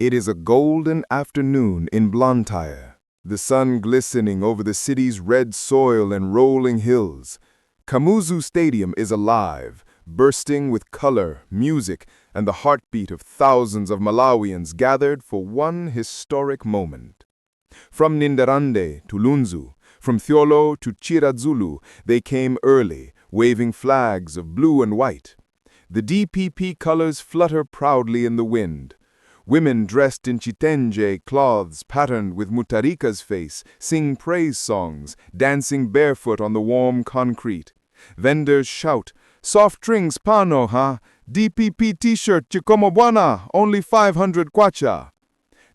It is a golden afternoon in Blantyre, the sun glistening over the city's red soil and rolling hills. Kamuzu Stadium is alive, bursting with color, music, and the heartbeat of thousands of Malawians gathered for one historic moment. From Nindarande to Lunzu, from Thiolo to Chiradzulu, they came early, waving flags of blue and white. The DPP colors flutter proudly in the wind. Women dressed in chitenge cloths patterned with Mutharika's face sing praise songs, dancing barefoot on the warm concrete. Vendors shout, "Soft drinks pano, ha? DPP t-shirt chikomo bwana, only 500 kwacha."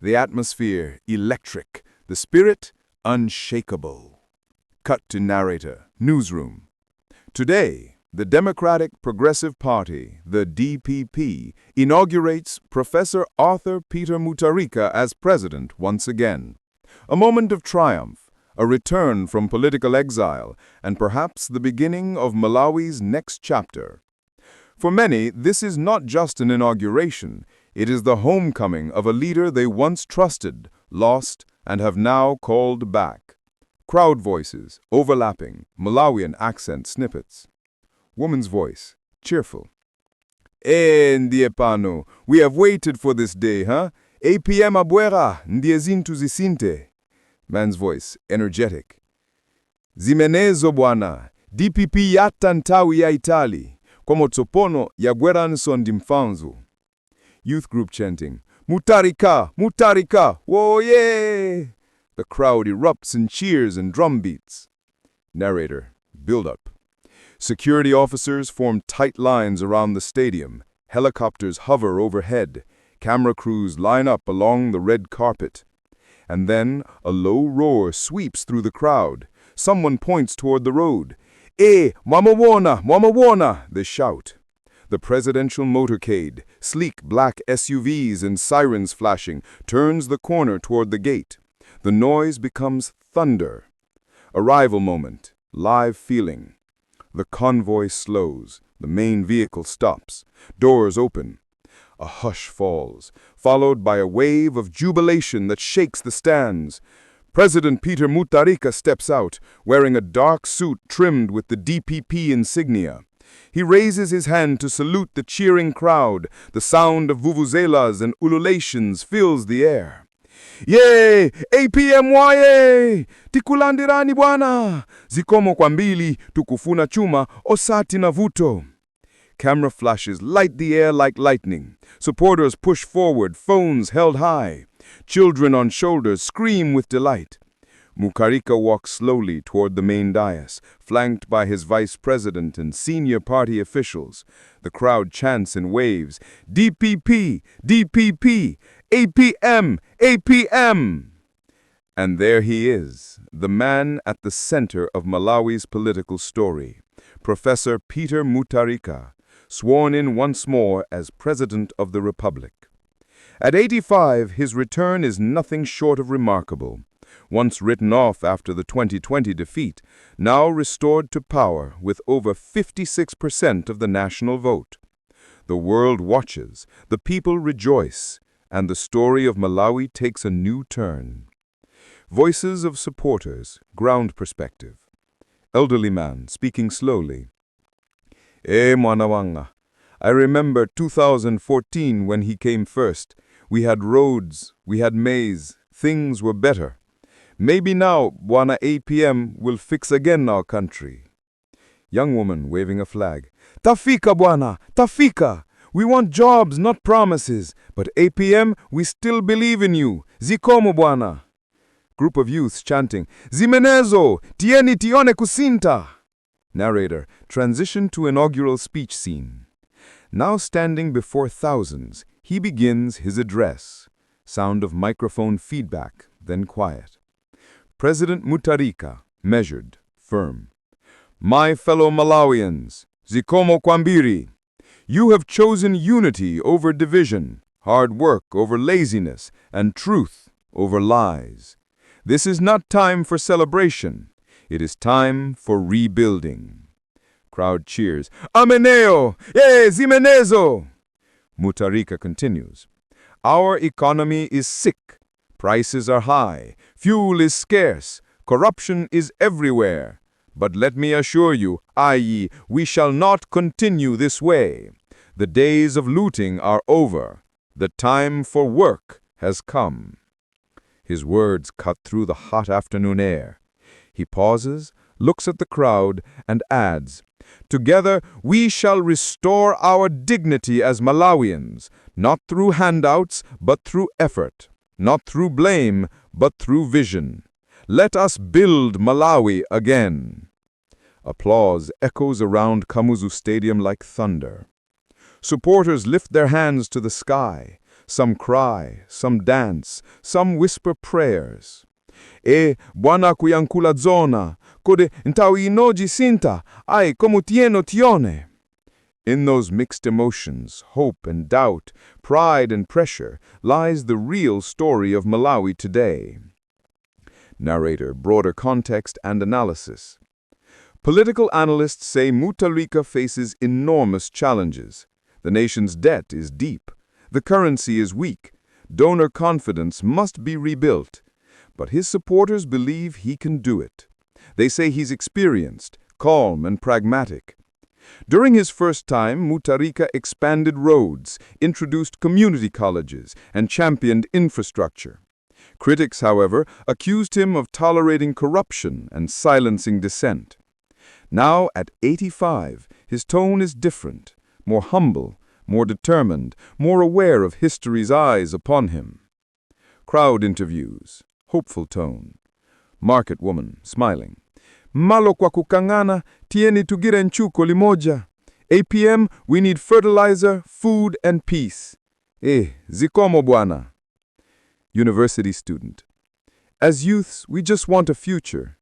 The atmosphere electric, the spirit unshakable. Cut to narrator, newsroom. Today, the Democratic Progressive Party, the DPP, inaugurates Professor Peter Mutharika as president once again. A moment of triumph, a return from political exile, and perhaps the beginning of Malawi's next chapter. For many, this is not just an inauguration, it is the homecoming of a leader they once trusted, lost, and have now called back. Crowd voices, overlapping, Malawian accent snippets. Woman's voice, cheerful. Ndiye pano, we have waited for this day, huh? APM abuera, ndiye zintu zisinte. Man's voice, energetic. Zimenezo bwana, DPP yata ntawi ya Itali, kwa motsopono ya gweranso ndimfanzu. Youth group chanting, Mutharika, Mutharika, whoa yeah! The crowd erupts in cheers and drum beats. Narrator, build up. Security officers form tight lines around the stadium. Helicopters hover overhead. Camera crews line up along the red carpet. And then a low roar sweeps through the crowd. Someone points toward the road. Mwamawona, Mwamawona, they shout. The presidential motorcade, sleek black SUVs and sirens flashing, turns the corner toward the gate. The noise becomes thunder. Arrival moment, live feeling. The convoy slows. The main vehicle stops. Doors open. A hush falls, followed by a wave of jubilation that shakes the stands. President Peter Mutharika steps out, wearing a dark suit trimmed with the DPP insignia. He raises his hand to salute the cheering crowd. The sound of vuvuzelas and ululations fills the air. Ye, APM waye, tikulandirani bwana, zikomo kwa mbili, tukufuna chuma, osati na vuto. Camera flashes light the air like lightning. Supporters push forward, phones held high. Children on shoulders scream with delight. Mutharika walks slowly toward the main dais, flanked by his vice president and senior party officials. The crowd chants and waves, DPP, DPP, APM, APM. And there he is, the man at the center of Malawi's political story, Professor Peter Mutharika, sworn in once more as President of the Republic. At 85, his return is nothing short of remarkable. Once written off after the 2020 defeat, now restored to power with over 56% of the national vote. The world watches, the people rejoice, and the story of Malawi takes a new turn. Voices of supporters, ground perspective. Elderly man speaking slowly. Mwana wanga, I remember 2014 when he came first. We had roads, we had maize, things were better. Maybe now, Bwana APM will fix again our country. Young woman waving a flag. Tafika, Bwana, Tafika! We want jobs, not promises. But APM, we still believe in you. Zikomo, Bwana. Group of youths chanting, Zimenezo, tieni tione kusinta. Narrator, transition to inaugural speech scene. Now standing before thousands, he begins his address. Sound of microphone feedback, then quiet. President Mutharika, measured, firm. My fellow Malawians, Zikomo Kwambiri, you have chosen unity over division, hard work over laziness, and truth over lies. This is not time for celebration. It is time for rebuilding. Crowd cheers. Ameneo! Zimenezo! Mutharika continues. Our economy is sick. Prices are high. Fuel is scarce. Corruption is everywhere. But let me assure you, i.e., we shall not continue this way. The days of looting are over. The time for work has come. His words cut through the hot afternoon air. He pauses, looks at the crowd, and adds, "Together we shall restore our dignity as Malawians, not through handouts, but through effort, not through blame, but through vision. Let us build Malawi again." Applause echoes around Kamuzu Stadium like thunder. Supporters lift their hands to the sky. Some cry, some dance, some whisper prayers. Bwana kuyankula zona, kode ntawi inoji sinta, ai komu tieno tione. In those mixed emotions, hope and doubt, pride and pressure, lies the real story of Malawi today. Narrator, broader context and analysis. Political analysts say Mutharika faces enormous challenges. The nation's debt is deep. The currency is weak. Donor confidence must be rebuilt. But his supporters believe he can do it. They say he's experienced, calm, and pragmatic. During his first time, Mutharika expanded roads, introduced community colleges, and championed infrastructure. Critics, however, accused him of tolerating corruption and silencing dissent. Now, at 85, his tone is different, more humble, more determined, more aware of history's eyes upon him. Crowd interviews, hopeful tone. Market woman, smiling. "Malo kwa kukangana, tieni tugire nchuko limoja. APM, we need fertilizer, food, and peace. Zikomo bwana." University student. "As youths, we just want a future.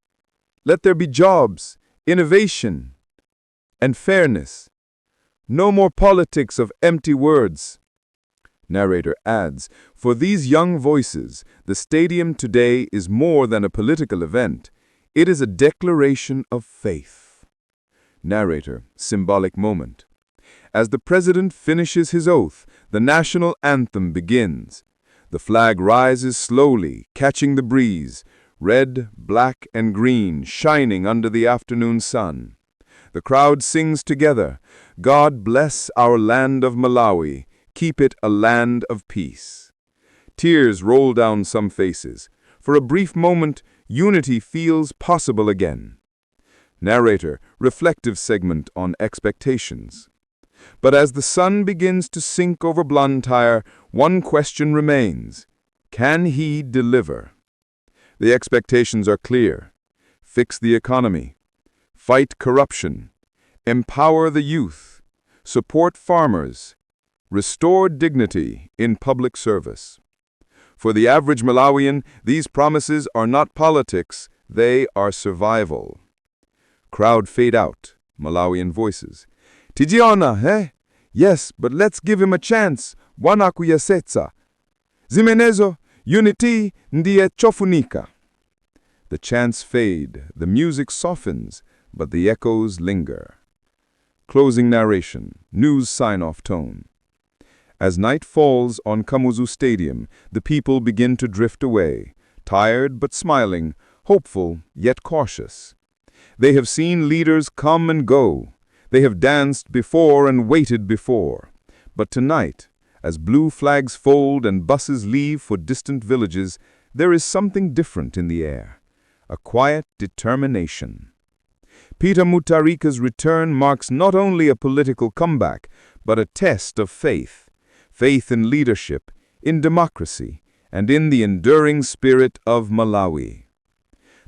Let there be jobs, innovation, and fairness. No more politics of empty words." Narrator adds, "For these young voices, the stadium today is more than a political event. It is a declaration of faith." Narrator, symbolic moment. As the president finishes his oath, the national anthem begins. The flag rises slowly, catching the breeze, red, black, and green shining under the afternoon sun. The crowd sings together, "God bless our land of Malawi, keep it a land of peace." Tears roll down some faces. For a brief moment, unity feels possible again. Narrator, reflective segment on expectations. But as the sun begins to sink over Blantyre, one question remains. Can he deliver? The expectations are clear. Fix the economy. Fight corruption. Empower the youth. Support farmers. Restore dignity in public service. For the average Malawian, these promises are not politics, they are survival. Crowd fade out. Malawian voices. "Tijiona, eh? Yes, but let's give him a chance. Bwana kuyasetsa. Zimenezo, unity ndiye chofunika." The chants fade, the music softens, but the echoes linger. Closing narration, news sign-off tone. As night falls on Kamuzu Stadium, the people begin to drift away, tired but smiling, hopeful yet cautious. They have seen leaders come and go. They have danced before and waited before. But tonight, as blue flags fold and buses leave for distant villages, there is something different in the air. A quiet determination. Peter Mutharika's return marks not only a political comeback, but a test of faith. Faith in leadership, in democracy, and in the enduring spirit of Malawi.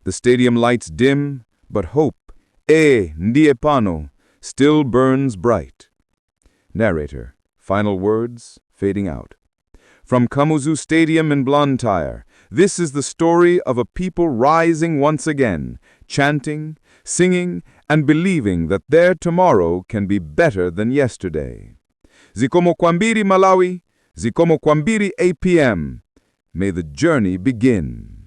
The stadium lights dim, but hope, ndiye pano, still burns bright. Narrator, final words, fading out. From Kamuzu Stadium in Blantyre, this is the story of a people rising once again, chanting, singing, and believing that their tomorrow can be better than yesterday. Zikomo kwambiri Malawi, zikomo kwambiri APM. May the journey begin.